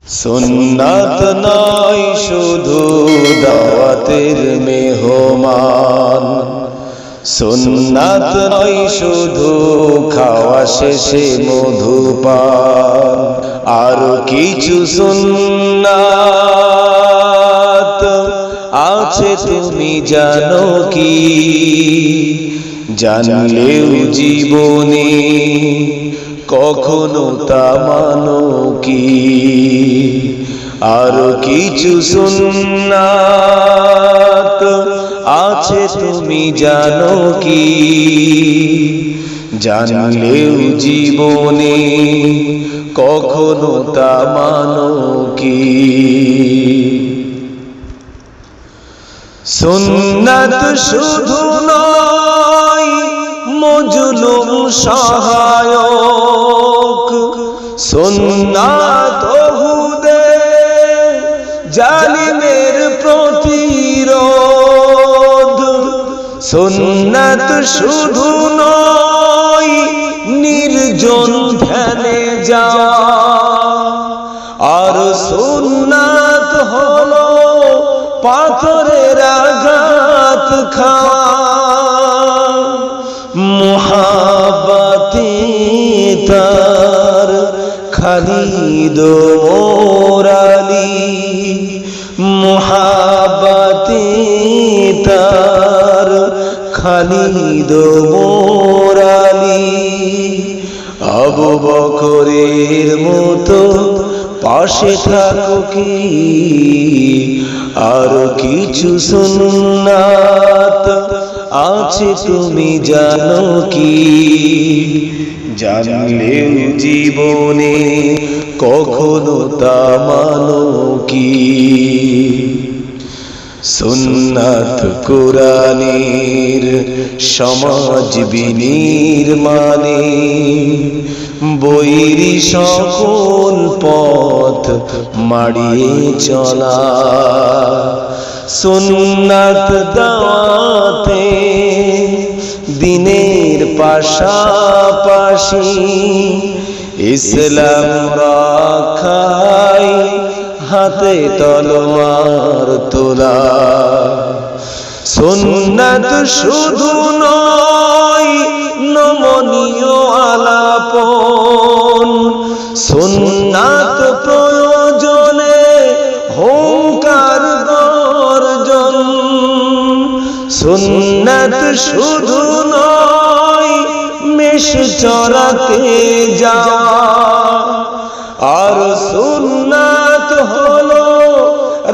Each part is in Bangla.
সুন্নাত নয় শুধু দাওয়াতের মেহমান, সুন্নাত নয় শুধু খাওয়া শেষে মধুপান, আরো কিছু সুন্নাত আছে তুমি জানো কি? জানলেও জীবনে কখনো তা মানো কি? আরো কিছু সুন্নাত আছে তুমি জানো কি? জানলেও জীবনে কখনো তা মানো কি? সুন্নাত শুধু নয় মজলুম সহায়ক, সুন্নাত ওহুদে জালিমের প্রতিরোধ, সুন্নাত শুধু নয় নির্জন ধ্যানে যাওয়া, আর সুন্নাত হলো পাথরের আঘাত খাওয়া। মুহাব্বতে তার খালিদ মোর আলী, মুহাব্বতে তার খালিদ মোর আলী। আবু বকরের মতো পাশে থাকো কি? আর কিছু সুন্নাত আছে তুমি জানো কি? জানলেও জীবনে কখনো তা মানো কি? সুন্নাত কোরআনের সমাজ বিনির্মাণে বৈরী সকল পথ মাড়িয়ে চলা, সুন্নাত দাওয়াতে দিনের পাশাপাশি ইসলাম রাখাই হাতে তলোয়ার তোলা। সুন্নাত শুধু নয় নমনীয় আলাপন, সুন্নাত প্রয়োজনে হুঙ্কার গর্জন, সুন্নাত শুধু নয় মেষ চরাতে যাওয়া, আর সুন্নাত হলো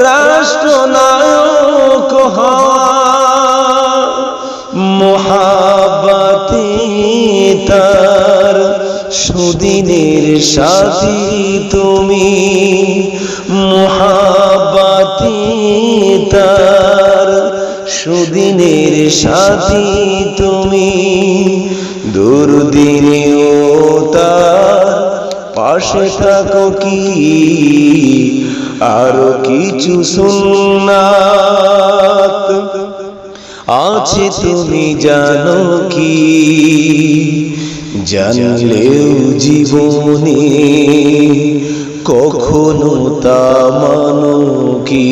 রাষ্ট্রনায়ক হওয়া। মুহাব্বতে তার সুদিনের সাথী তুমি, মুহাব্বতে তার সুদিনের সাথী তুমি। দুর্দিনেও তার পাশে থাকো কি? আরো কিছু সুন্নাত আছে তুমি জানো কি? জানলেও জীবনে কখনো তা মানো কি?